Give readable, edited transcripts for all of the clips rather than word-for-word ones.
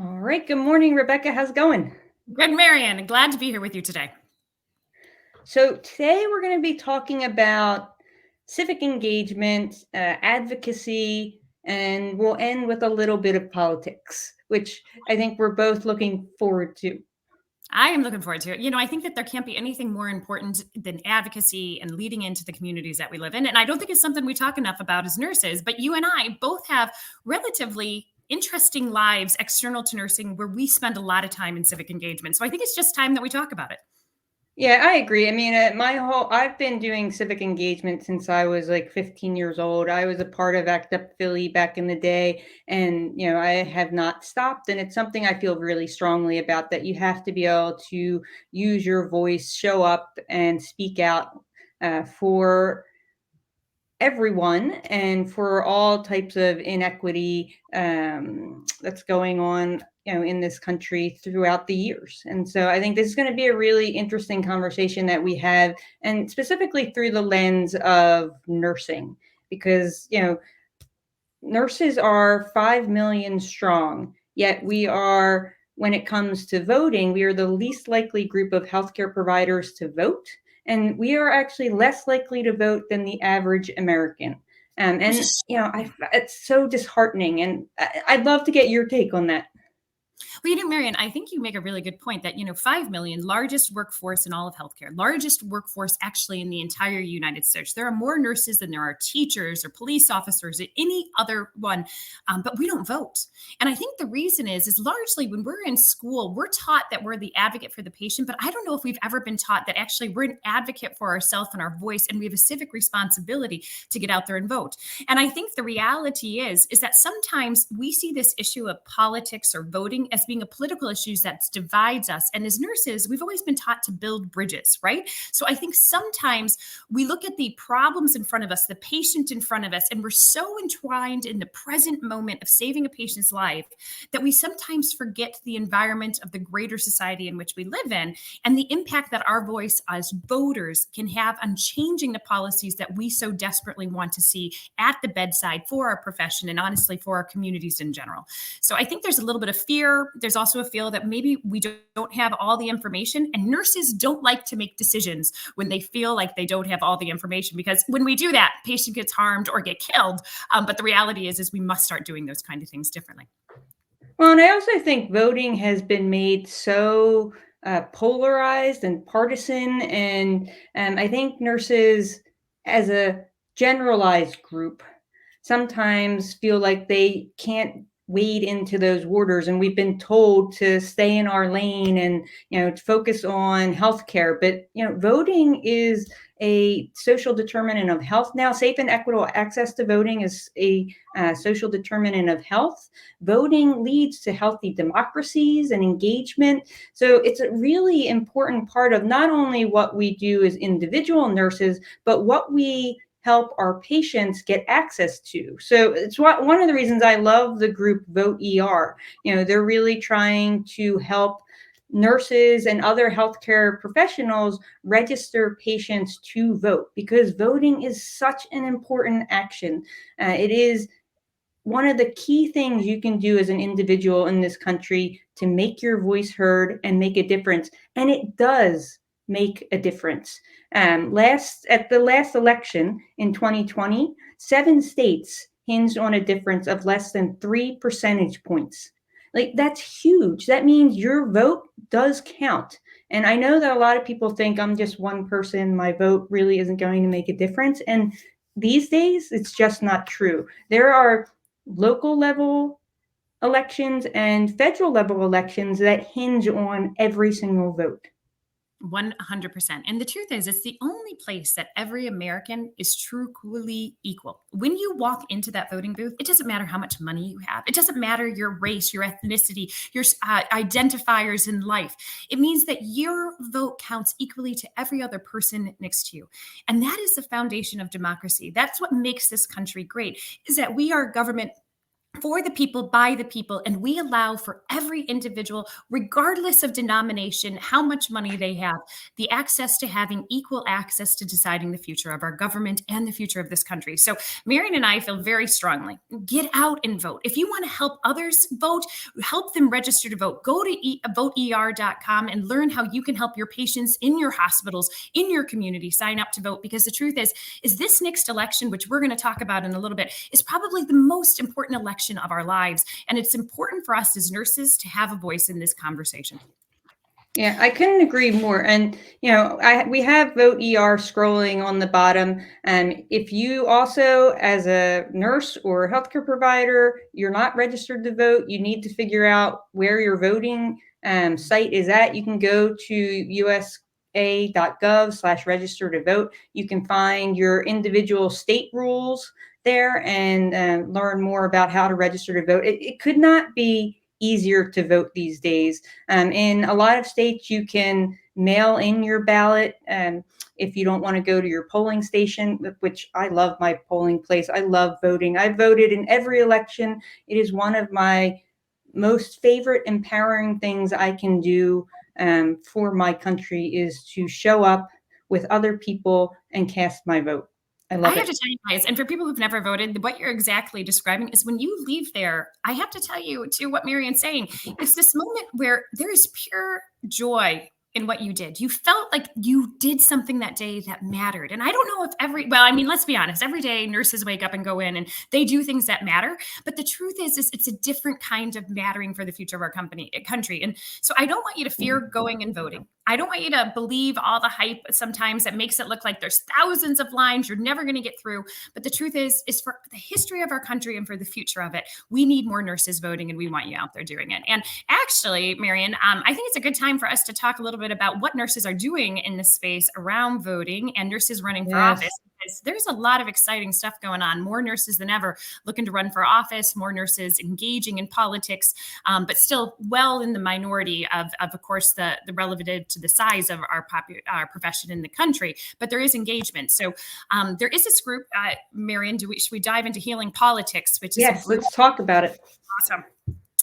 All right. Good morning, Rebecca. How's it going? Good, Marianne. Glad to be here with you today. So today we're going to be talking about civic engagement, advocacy, and we'll end with a little bit of politics, which I think we're both looking forward to. I am looking forward to it. I think that there can't be anything more important than advocacy and leading into the communities that we live in. And I don't think it's something we talk enough about as nurses, but you and I both have relatively interesting lives external to nursing where we spend a lot of time in civic engagement. So I think it's just time that we talk about it. Yeah, I agree. I mean, I've been doing civic engagement since I was like 15 years old. I was a part of Act Up Philly back in the day, and I have not stopped. And it's something I feel really strongly about, that you have to be able to use your voice, show up, and speak out for everyone and for all types of inequity that's going on in this country throughout the years. And so I think this is going to be a really interesting conversation that we have, and specifically through the lens of nursing, because nurses are 5 million strong, yet when it comes to voting, we are the least likely group of healthcare providers to vote, and we are actually less likely to vote than the average American. It's so disheartening, and I'd love to get your take on that. Well, Marianne, I think you make a really good point that, 5 million, largest workforce in all of healthcare, largest workforce actually in the entire United States. There are more nurses than there are teachers or police officers or any other one, but we don't vote. And I think the reason is largely when we're in school, we're taught that we're the advocate for the patient, but I don't know if we've ever been taught that actually we're an advocate for ourselves and our voice, and we have a civic responsibility to get out there and vote. And I think the reality is that sometimes we see this issue of politics or voting as being a political issue that divides us. And as nurses, we've always been taught to build bridges, right? So I think sometimes we look at the problems in front of us, the patient in front of us, and we're so entwined in the present moment of saving a patient's life that we sometimes forget the environment of the greater society in which we live in and the impact that our voice as voters can have on changing the policies that we so desperately want to see at the bedside for our profession and honestly for our communities in general. So I think there's a little bit of fear. There's also a feel that maybe we don't have all the information, and nurses don't like to make decisions when they feel like they don't have all the information, because when we do that, patient gets harmed or get killed. But the reality is we must start doing those kind of things differently. Well, and I also think voting has been made so polarized and partisan, and I think nurses, as a generalized group, sometimes feel like they can't wade into those waters, and we've been told to stay in our lane and to focus on healthcare. But voting is a social determinant of health now. Safe and equitable access to voting is a social determinant of health. Voting leads to healthy democracies and engagement. So it's a really important part of not only what we do as individual nurses, but what we help our patients get access to. So it's one of the reasons I love the group Vote ER. They're really trying to help nurses and other healthcare professionals register patients to vote, because voting is such an important action. It is one of the key things you can do as an individual in this country to make your voice heard and make a difference. And it does make a difference. At the last election in 2020, 7 states hinged on a difference of less than 3 percentage points. Like, that's huge. That means your vote does count. And I know that a lot of people think I'm just one person, my vote really isn't going to make a difference. And these days, it's just not true. There are local level elections and federal level elections that hinge on every single vote. 100%. And the truth is, it's the only place that every American is truly equal. When you walk into that voting booth, it doesn't matter how much money you have. It doesn't matter your race, your ethnicity, your identifiers in life. It means that your vote counts equally to every other person next to you. And that is the foundation of democracy. That's what makes this country great, is that we are government for the people, by the people, and we allow for every individual, regardless of denomination, how much money they have, the access to having equal access to deciding the future of our government and the future of this country. So Marion and I feel very strongly, get out and vote. If you want to help others vote, help them register to vote. Go to voter.com and learn how you can help your patients in your hospitals, in your community, sign up to vote. Because the truth is this next election, which we're going to talk about in a little bit, is probably the most important election of our lives. And it's important for us as nurses to have a voice in this conversation. Yeah, I couldn't agree more. And, we have Vote ER scrolling on the bottom. And if you also, as a nurse or a healthcare provider, you're not registered to vote, you need to figure out where your voting site is at. You can go to usa.gov/register to vote. You can find your individual state rules there and learn more about how to register to vote. It could not be easier to vote these days. In a lot of states, you can mail in your ballot if you don't want to go to your polling station, which I love my polling place. I love voting. I voted in every election. It is one of my most favorite empowering things I can do for my country is to show up with other people and cast my vote. I I love have it. to tell you guys, and for people who've never voted, what you're exactly describing is when you leave there, I have to tell you to what Marion's saying. It's this moment where there is pure joy in what you did. You felt like you did something that day that mattered. And I don't know if let's be honest, every day nurses wake up and go in and they do things that matter. But the truth is it's a different kind of mattering for the future of our country. And so I don't want you to fear going and voting. I don't want you to believe all the hype sometimes that makes it look like there's thousands of lines you're never going to get through. But the truth is for the history of our country and for the future of it, we need more nurses voting and we want you out there doing it. And actually, Marion, I think it's a good time for us to talk a little bit about what nurses are doing in this space around voting and nurses running for office. Because there's a lot of exciting stuff going on. More nurses than ever looking to run for office, more nurses engaging in politics, but still well in the minority of course, the relative to the size of our profession in the country. But there is engagement. So there is this group, Marion, should we dive into Healing Politics, which is Yes, let's talk about it. awesome.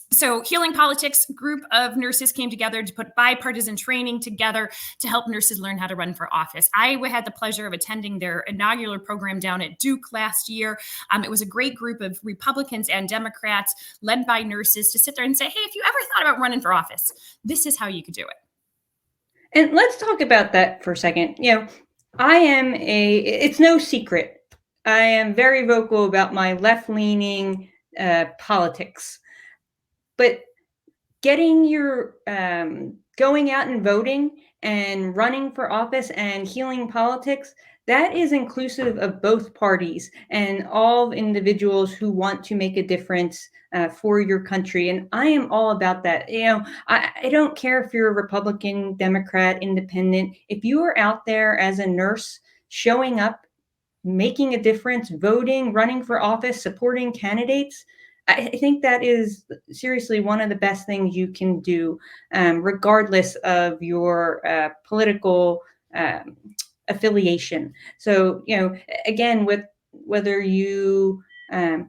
So Healing Politics group of nurses came together to put bipartisan training together to help nurses learn how to run for office. I had the pleasure of attending their inaugural program down at Duke last year. It was a great group of Republicans and Democrats led by nurses to sit there and say, hey, if you ever thought about running for office, this is how you could do it. And let's talk about that for a second. It's no secret, I am very vocal about my left-leaning politics. But getting your going out and voting and running for office and Healing Politics, that is inclusive of both parties and all individuals who want to make a difference for your country. And I am all about that. I don't care if you're a Republican, Democrat, Independent. If you are out there as a nurse showing up, making a difference, voting, running for office, supporting candidates, I think that is seriously one of the best things you can do, regardless of your political affiliation. So, again, with whether you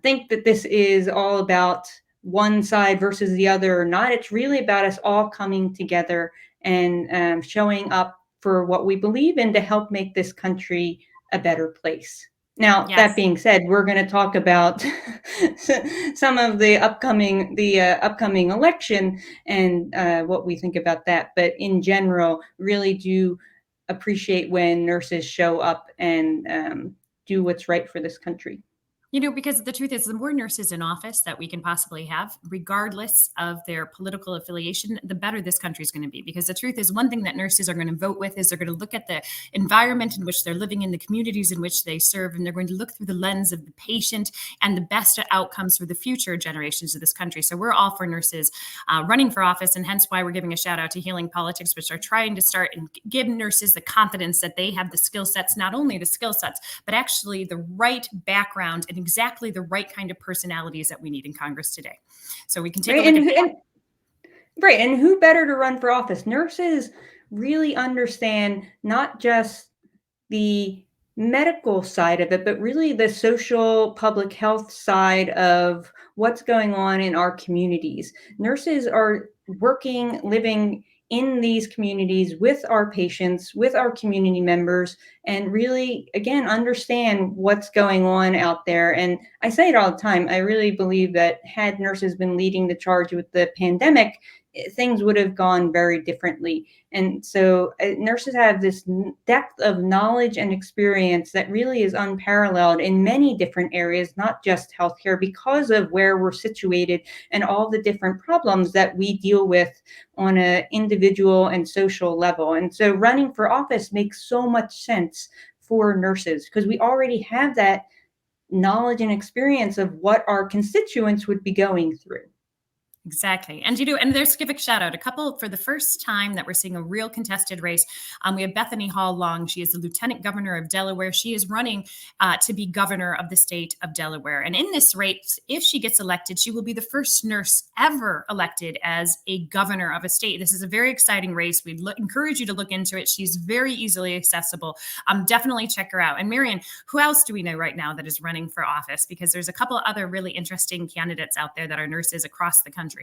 think that this is all about one side versus the other or not, it's really about us all coming together and showing up for what we believe in to help make this country a better place. Now, Yes. that being said, we're going to talk about some of the upcoming election and what we think about that. But in general, really do appreciate when nurses show up and do what's right for this country. Because the truth is, the more nurses in office that we can possibly have, regardless of their political affiliation, the better this country is going to be. Because the truth is, one thing that nurses are going to vote with is they're going to look at the environment in which they're living in, the communities in which they serve, and they're going to look through the lens of the patient and the best outcomes for the future generations of this country. So we're all for nurses running for office, and hence why we're giving a shout out to Healing Politics, which are trying to start and give nurses the confidence that they have the skill sets, not only the skill sets, but actually the right background and exactly the right kind of personalities that we need in Congress today. So we can take a look at that. Right. And who better to run for office? Nurses really understand not just the medical side of it, but really the social public health side of what's going on in our communities. Nurses are working, living in these communities with our patients, with our community members, and really, again, understand what's going on out there. And I say it all the time. I really believe that had nurses been leading the charge with the pandemic, things would have gone very differently. And so nurses have this depth of knowledge and experience that really is unparalleled in many different areas, not just healthcare, because of where we're situated and all the different problems that we deal with on an individual and social level. And so running for office makes so much sense for nurses because we already have that knowledge and experience of what our constituents would be going through. Exactly. And and there's give a shout out. A couple for the first time that we're seeing a real contested race. We have Bethany Hall Long. She is the Lieutenant Governor of Delaware. She is running to be governor of the state of Delaware. And in this race, if she gets elected, she will be the first nurse ever elected as a governor of a state. This is a very exciting race. We'd encourage you to look into it. She's very easily accessible. Definitely check her out. And Marion, who else do we know right now that is running for office? Because there's a couple other really interesting candidates out there that are nurses across the country.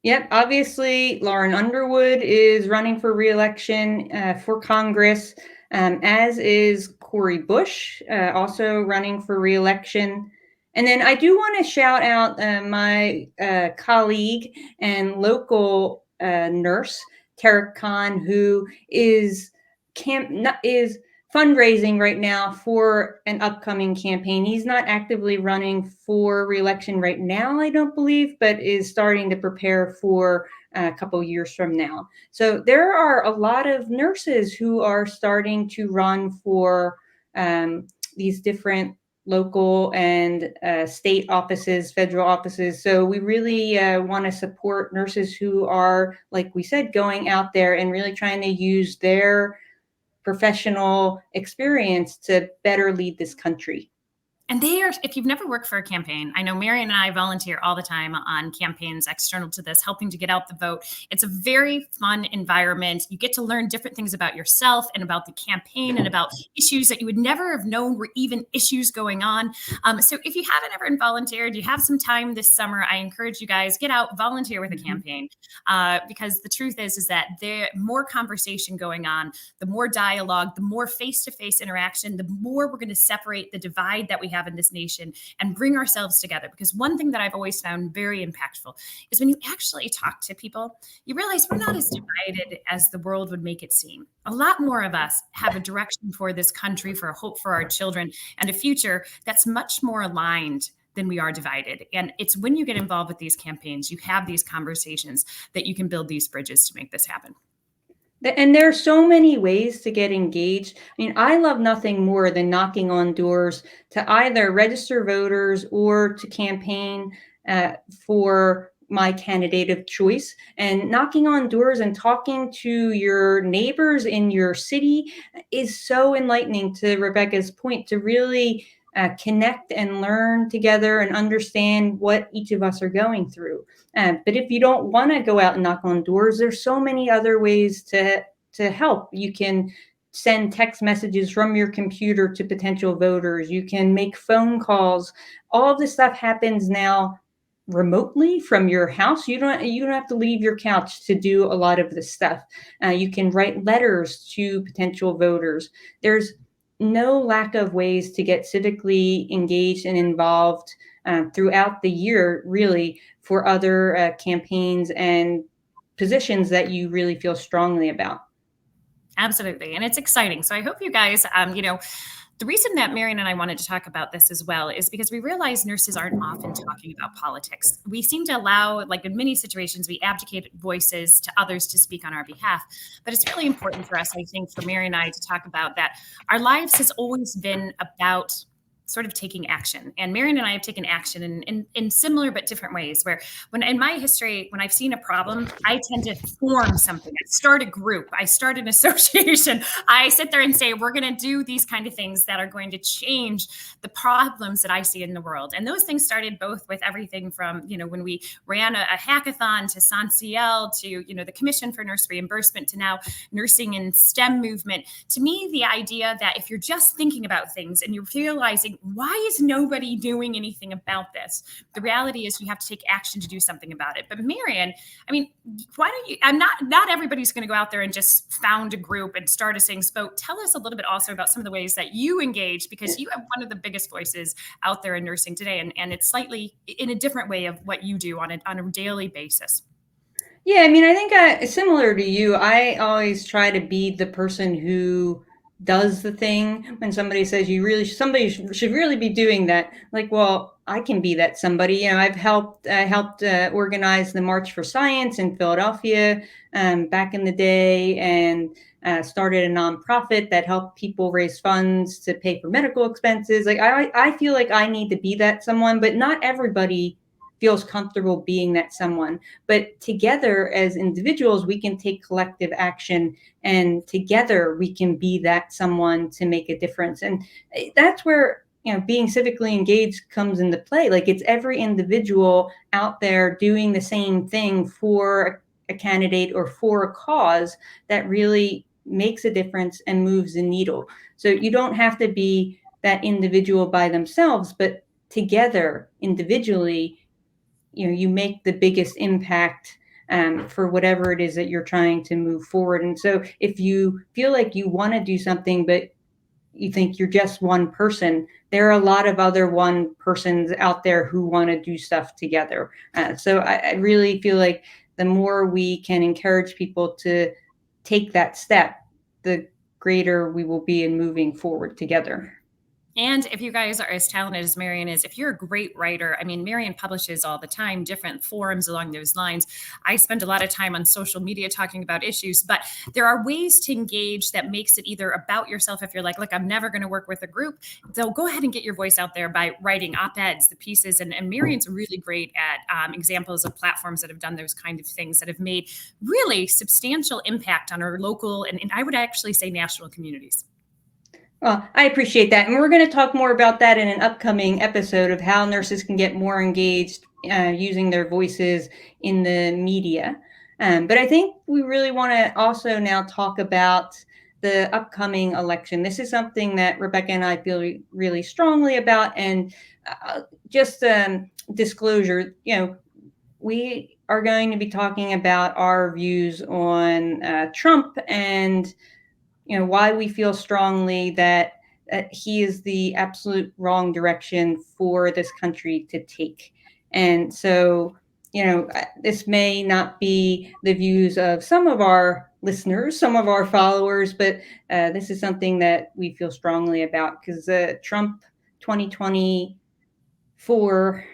Yep, obviously, Lauren Underwood is running for reelection for Congress, as is Cori Bush, also running for reelection. And then I do want to shout out my colleague and local nurse, Tarek Khan, who is fundraising right now for an upcoming campaign. He's not actively running for reelection right now, I don't believe, but is starting to prepare for a couple years from now. So there are a lot of nurses who are starting to run for these different local and state offices, federal offices. So we really want to support nurses who are, like we said, going out there and really trying to use their professional experience to better lead this country. And they are, if you've never worked for a campaign, I know Marion and I volunteer all the time on campaigns external to this, helping to get out the vote. It's a very fun environment. You get to learn different things about yourself and about the campaign and about issues that you would never have known were even issues going on. So if you haven't ever volunteered, you have some time this summer, I encourage you guys, get out, volunteer with a campaign. Because the truth is that the more conversation going on, the more dialogue, the more face-to-face interaction, the more we're going to separate the divide that we have in this nation and bring ourselves together. Because one thing that I've always found very impactful is when you actually talk to people, you realize we're not as divided as the world would make it seem. A lot more of us have a direction for this country, for a hope for our children, and a future that's much more aligned than we are divided. And it's when you get involved with these campaigns, you have these conversations, that you can build these bridges to make this happen. And there are so many ways to get engaged. I mean, I love nothing more than knocking on doors to either register voters or to campaign for my candidate of choice. And knocking on doors and talking to your neighbors in your city is so enlightening, to Rebecca's point, to really connect and learn together and understand what each of us are going through. But if you don't want to go out and knock on doors, there's so many other ways to help. You can send text messages from your computer to potential voters. You can make phone calls. All of this stuff happens now remotely from your house. You don't have to leave your couch to do a lot of this stuff. You can write letters to potential voters. There's no lack of ways to get civically engaged and involved throughout the year, really, for other campaigns and positions that you really feel strongly about. Absolutely. And it's exciting. So I hope you guys, the reason that Marion and I wanted to talk about this as well is because we realize nurses aren't often talking about politics. We seem to allow, like in many situations, we abdicate voices to others to speak on our behalf. But it's really important for us, I think, for Marion and I to talk about that our lives has always been about sort of taking action. And Marion and I have taken action in similar but different ways, where when in my history, when I've seen a problem, I tend to form something. I start a group, I start an association. I sit there and say, we're going to do these kind of things that are going to change the problems that I see in the world. And those things started both with everything from, when we ran a hackathon to SANCL to, the Commission for Nurse Reimbursement to now nursing and STEM movement. To me, the idea that if you're just thinking about things and you're realizing, why is nobody doing anything about this? The reality is you have to take action to do something about it. But Marion, why don't you, not everybody's going to go out there and just found a group and start a Sings Vote. Tell us a little bit also about some of the ways that you engage, because you have one of the biggest voices out there in nursing today. And it's slightly in a different way of what you do on a daily basis. Yeah, I think similar to you, I always try to be the person who does the thing. When somebody says somebody should really be doing that, like, well, I can be that somebody. I've helped organize the March for Science in Philadelphia back in the day, and started a nonprofit that helped people raise funds to pay for medical expenses. Like, I feel like I need to be that someone, but not everybody feels comfortable being that someone. But together as individuals, we can take collective action, and together we can be that someone to make a difference. And that's where, being civically engaged comes into play. Like, it's every individual out there doing the same thing for a candidate or for a cause that really makes a difference and moves the needle. So you don't have to be that individual by themselves, but together, individually, you make the biggest impact for whatever it is that you're trying to move forward. And so if you feel like you want to do something, but you think you're just one person, there are a lot of other one persons out there who want to do stuff together. So I really feel like the more we can encourage people to take that step, the greater we will be in moving forward together. And if you guys are as talented as Marion is, if you're a great writer, Marion publishes all the time, different forums along those lines. I spend a lot of time on social media talking about issues, but there are ways to engage that makes it either about yourself. If you're like, look, I'm never going to work with a group, so go ahead and get your voice out there by writing op-eds, the pieces. And Marion's really great at examples of platforms that have done those kind of things that have made really substantial impact on our local and I would actually say national communities. Well, I appreciate that. And we're going to talk more about that in an upcoming episode of how nurses can get more engaged using their voices in the media. But I think we really want to also now talk about the upcoming election. This is something that Rebecca and I feel really strongly about. And just disclosure, we are going to be talking about our views on Trump and why we feel strongly that he is the absolute wrong direction for this country to take. And so, this may not be the views of some of our listeners, some of our followers, but this is something that we feel strongly about, because Trump 2024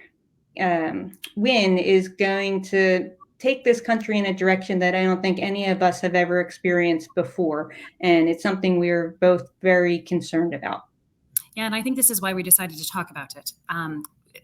win is going to take this country in a direction that I don't think any of us have ever experienced before. And it's something we're both very concerned about. Yeah, and I think this is why we decided to talk about it.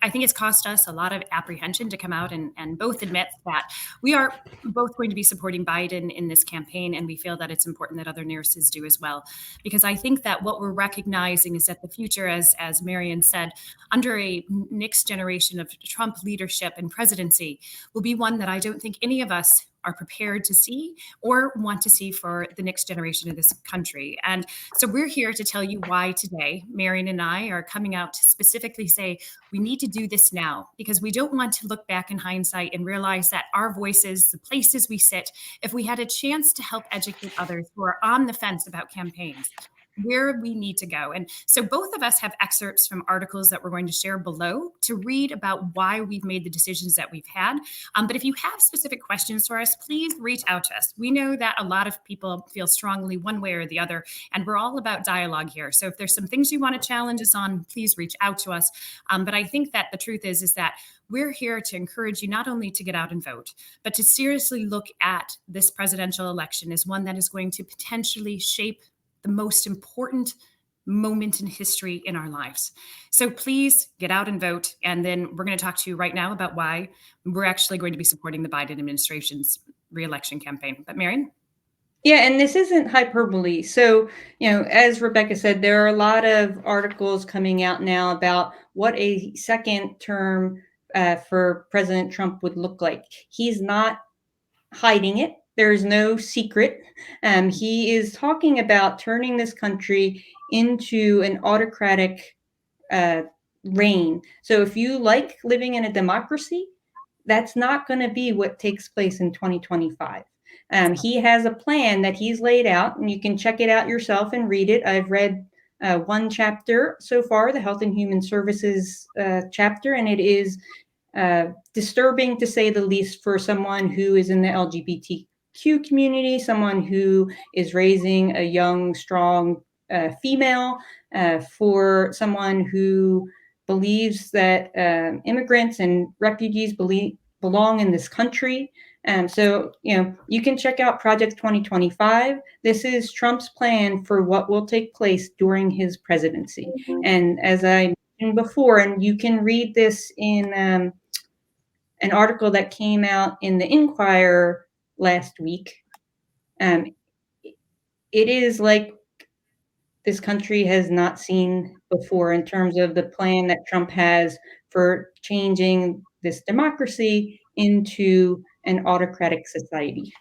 I think it's cost us a lot of apprehension to come out and both admit that we are both going to be supporting Biden in this campaign, and we feel that it's important that other nurses do as well. Because I think that what we're recognizing is that the future, as Marion said, under a next generation of Trump leadership and presidency, will be one that I don't think any of us are prepared to see or want to see for the next generation of this country. And so we're here to tell you why today Marion and I are coming out to specifically say we need to do this now, because we don't want to look back in hindsight and realize that our voices, the places we sit, if we had a chance to help educate others who are on the fence about campaigns, where we need to go. And so both of us have excerpts from articles that we're going to share below to read about why we've made the decisions that we've had. But if you have specific questions for us, please reach out to us. We know that a lot of people feel strongly one way or the other, and we're all about dialogue here. So if there's some things you want to challenge us on, please reach out to us. But I think that the truth is that we're here to encourage you not only to get out and vote, but to seriously look at this presidential election as one that is going to potentially shape the most important moment in history in our lives. So please get out and vote. And then we're going to talk to you right now about why we're actually going to be supporting the Biden administration's reelection campaign. But Marion? Yeah, and this isn't hyperbole. So, as Rebecca said, there are a lot of articles coming out now about what a second term for President Trump would look like. He's not hiding it. There's no secret. He is talking about turning this country into an autocratic reign. So if you like living in a democracy, that's not going to be what takes place in 2025. He has a plan that he's laid out, and you can check it out yourself and read it. I've read one chapter so far, the Health and Human Services chapter, and it is disturbing to say the least for someone who is in the LGBTQ community, someone who is raising a young, strong female, for someone who believes that immigrants and refugees belong in this country. So, you can check out Project 2025. This is Trump's plan for what will take place during his presidency. And as I mentioned before, and you can read this in an article that came out in the Inquirer last week, it is like this country has not seen before in terms of the plan that Trump has for changing this democracy into an autocratic society.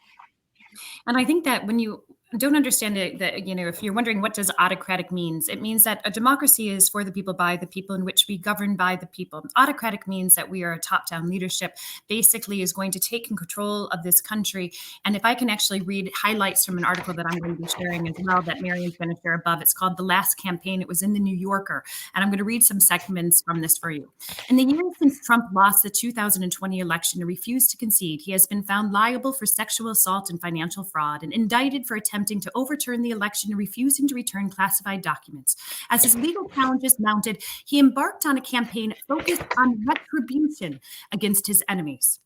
And I think that when you don't understand it, that, if you're wondering what does autocratic means, it means that a democracy is for the people, by the people, in which we govern by the people. Autocratic means that we are a top-down leadership, basically is going to take control of this country. And if I can actually read highlights from an article that I'm going to be sharing as well, that Marion's going to share above, it's called The Last Campaign. It was in the New Yorker. And I'm going to read some segments from this for you. In the years since Trump lost the 2020 election and refused to concede, he has been found liable for sexual assault and financial fraud, and indicted for attempting to overturn the election and refusing to return classified documents. As his legal challenges mounted, he embarked on a campaign focused on retribution against his enemies.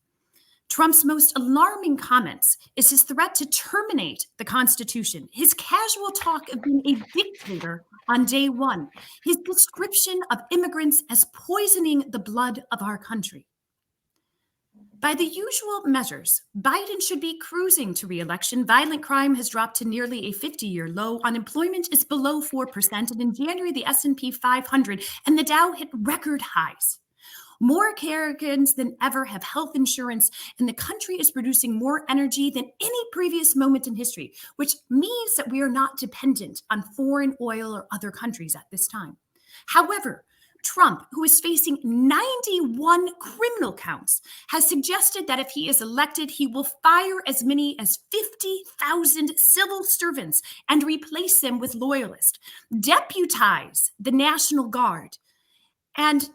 Trump's most alarming comments is his threat to terminate the Constitution, his casual talk of being a dictator on day one, his description of immigrants as poisoning the blood of our country. By the usual measures, Biden should be cruising to re-election. Violent crime has dropped to nearly a 50-year low. Unemployment is below 4%. And in January, the S&P 500 and the Dow hit record highs. More Americans than ever have health insurance, and the country is producing more energy than any previous moment in history, which means that we are not dependent on foreign oil or other countries at this time. However, Trump, who is facing 91 criminal counts, has suggested that if he is elected, he will fire as many as 50,000 civil servants and replace them with loyalists, deputize the National Guard, and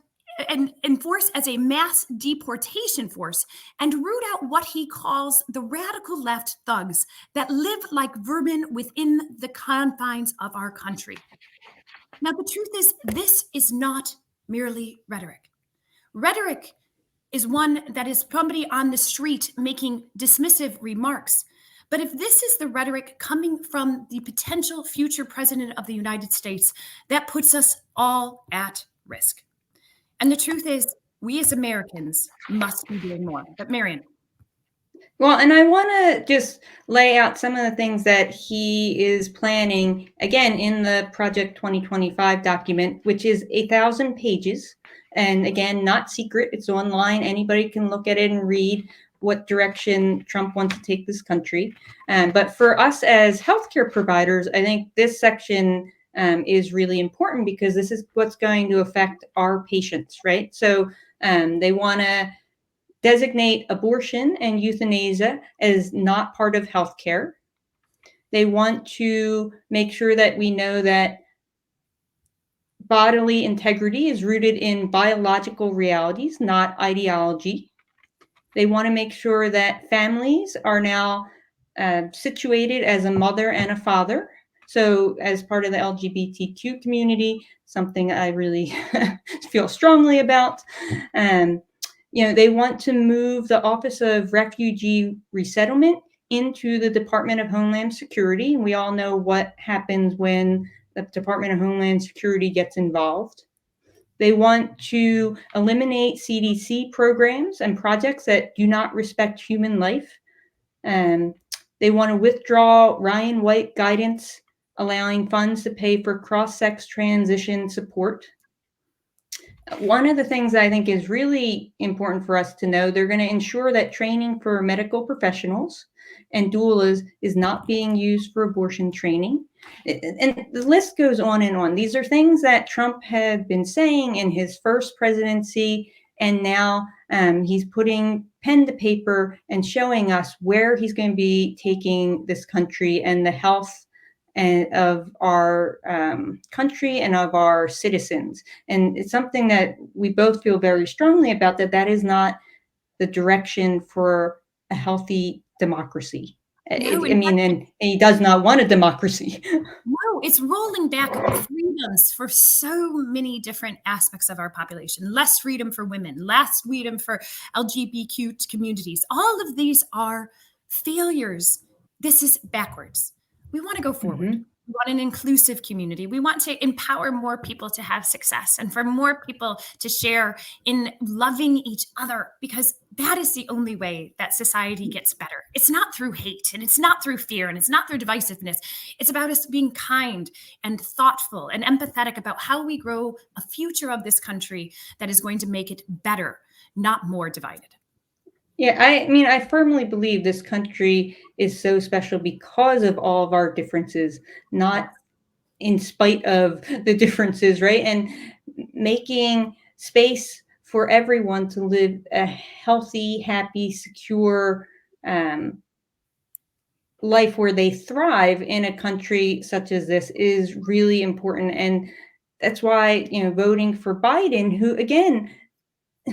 enforce as a mass deportation force, and root out what he calls the radical left thugs that live like vermin within the confines of our country. Now, the truth is, this is not merely rhetoric. Rhetoric is one that is somebody on the street making dismissive remarks. But if this is the rhetoric coming from the potential future president of the United States, that puts us all at risk. And the truth is, we as Americans must be doing more. But Marion. Well, and I want to just lay out some of the things that he is planning, again, in the Project 2025 document, which is 1,000 pages. And again, not secret. It's online. Anybody can look at it and read what direction Trump wants to take this country. But for us as healthcare providers, I think this section is really important, because this is what's going to affect our patients, right? So they want to designate abortion and euthanasia as not part of healthcare. They want to make sure that we know that bodily integrity is rooted in biological realities, not ideology. They want to make sure that families are now situated as a mother and a father. So as part of the LGBTQ community, something I really feel strongly about. They want to move the Office of Refugee Resettlement into the Department of Homeland Security. We all know what happens when the Department of Homeland Security gets involved. They want to eliminate CDC programs and projects that do not respect human life. They want to withdraw Ryan White guidance, allowing funds to pay for cross-sex transition support. One of the things I think is really important for us to know, they're going to ensure that training for medical professionals and doulas is not being used for abortion training. And the list goes on and on. These are things that Trump had been saying in his first presidency, and now he's putting pen to paper and showing us where he's going to be taking this country and the health and of our country and of our citizens. And it's something that we both feel very strongly about, that is not the direction for a healthy democracy. No, And he does not want a democracy. No, it's rolling back freedoms for so many different aspects of our population. Less freedom for women, less freedom for LGBTQ communities. All of these are failures. This is backwards. We want to go forward. Mm-hmm. We want an inclusive community. We want to empower more people to have success and for more people to share in loving each other, because that is the only way that society gets better. It's not through hate, and it's not through fear, and it's not through divisiveness. It's about us being kind and thoughtful and empathetic about how we grow a future of this country that is going to make it better, not more divided. Yeah, I firmly believe this country is so special because of all of our differences, not in spite of the differences, right? And making space for everyone to live a healthy, happy, secure life where they thrive in a country such as this is really important. And that's why, voting for Biden, who, again,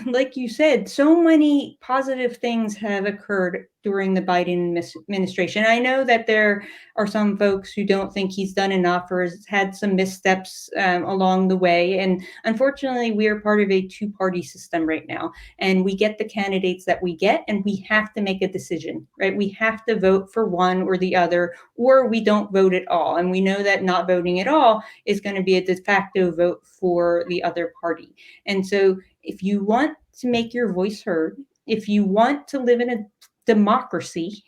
like you said, so many positive things have occurred during the Biden administration. I know that there are some folks who don't think he's done enough or has had some missteps along the way. And unfortunately, we are part of a two-party system right now. And we get the candidates that we get, and we have to make a decision, right? We have to vote for one or the other, or we don't vote at all. And we know that not voting at all is going to be a de facto vote for the other party. And so if you want to make your voice heard, if you want to live in a democracy,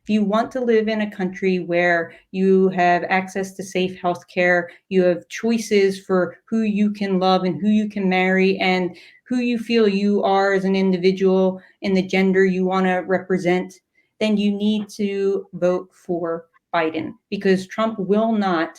if you want to live in a country where you have access to safe healthcare, you have choices for who you can love and who you can marry and who you feel you are as an individual and the gender you want to represent, then you need to vote for Biden, because Trump will not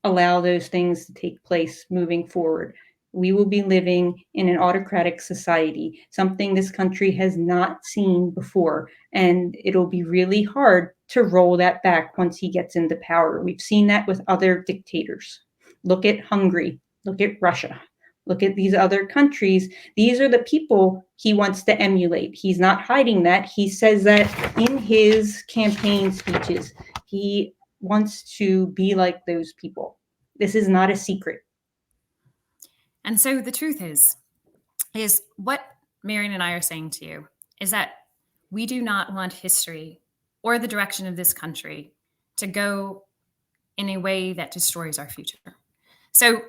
allow those things to take place moving forward. We will be living in an autocratic society, something this country has not seen before. And it'll be really hard to roll that back once he gets into power. We've seen that with other dictators. Look at Hungary. Look at Russia. Look at these other countries. These are the people he wants to emulate. He's not hiding that. He says that in his campaign speeches. He wants to be like those people. This is not a secret. And so the truth is what Marion and I are saying to you is that we do not want history or the direction of this country to go in a way that destroys our future. So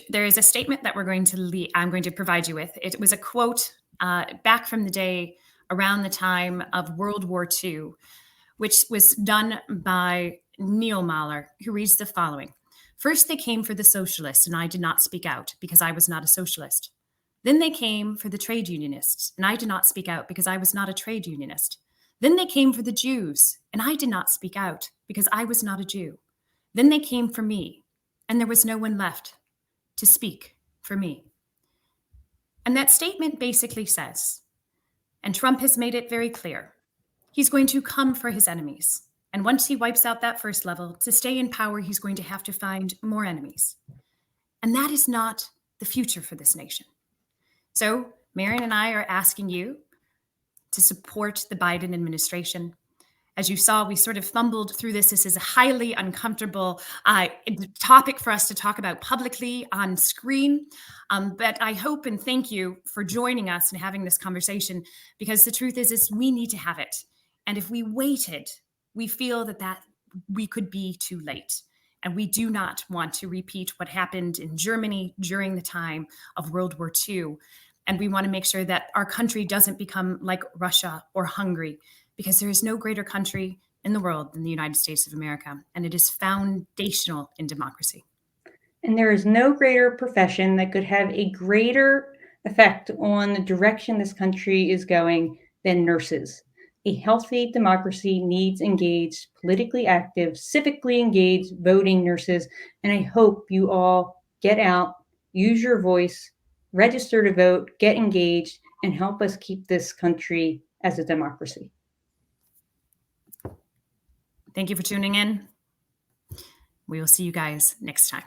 there is a statement that I'm going to provide you with. It was a quote back from the day around the time of World War II, which was done by Neil Mahler, who reads the following. First, they came for the socialists, and I did not speak out because I was not a socialist. Then they came for the trade unionists, and I did not speak out because I was not a trade unionist. Then they came for the Jews, and I did not speak out because I was not a Jew. Then they came for me, and there was no one left to speak for me. And that statement basically says, and Trump has made it very clear, he's going to come for his enemies. And once he wipes out that first level, to stay in power, he's going to have to find more enemies. And that is not the future for this nation. So Marion and I are asking you to support the Biden administration. As you saw, we sort of fumbled through this. This is a highly uncomfortable topic for us to talk about publicly on screen. But I hope and thank you for joining us and having this conversation, because the truth is we need to have it. And if we waited, we feel that we could be too late. And we do not want to repeat what happened in Germany during the time of World War II. And we want to make sure that our country doesn't become like Russia or Hungary, because there is no greater country in the world than the United States of America. And it is foundational in democracy. And there is no greater profession that could have a greater effect on the direction this country is going than nurses. A healthy democracy needs engaged, politically active, civically engaged voting nurses. And I hope you all get out, use your voice, register to vote, get engaged, and help us keep this country as a democracy. Thank you for tuning in. We will see you guys next time.